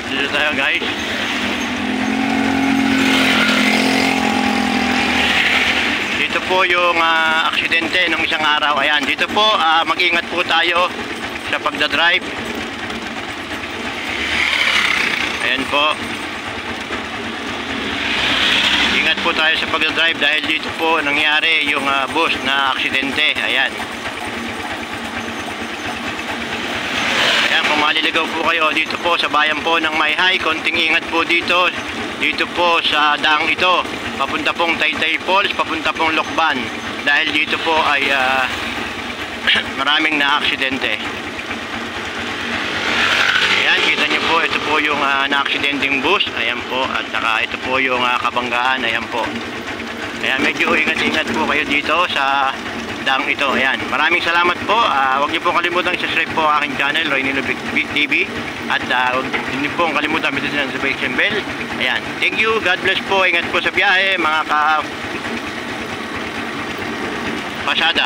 Dito tayo guys. Dito po yung aksidente ng isang araw. Ayan, dito po mag-ingat po tayo sa pagdadrive. Ayan po. Ingat po tayo sa pagdadrive dahil dito po nangyari yung bus na aksidente. Ayan. Ayan, kung maliligaw po kayo dito po sa bayan po ng Mayhay, konting ingat po dito. Dito po sa daang ito, papunta pong Taytay Falls, papunta pong Lokban. Dahil dito po ay maraming na-aksidente. Ayan, kita nyo po, ito po yung na-aksidenteng bus. Ayan po, at saka ito po yung kabanggaan. Ayan po. Ayan, medyo ingat-ingat po kayo dito sa daang ito. Ayan, maraming salamat po. Huwag niyo po kalimutan i-subscribe po ang aking channel, Roy Nilo TV. At huwag niyo po kalimutan pindutin ang notification bell. Ayan, thank you, God bless po. Ingat po sa biyahe mga pasada.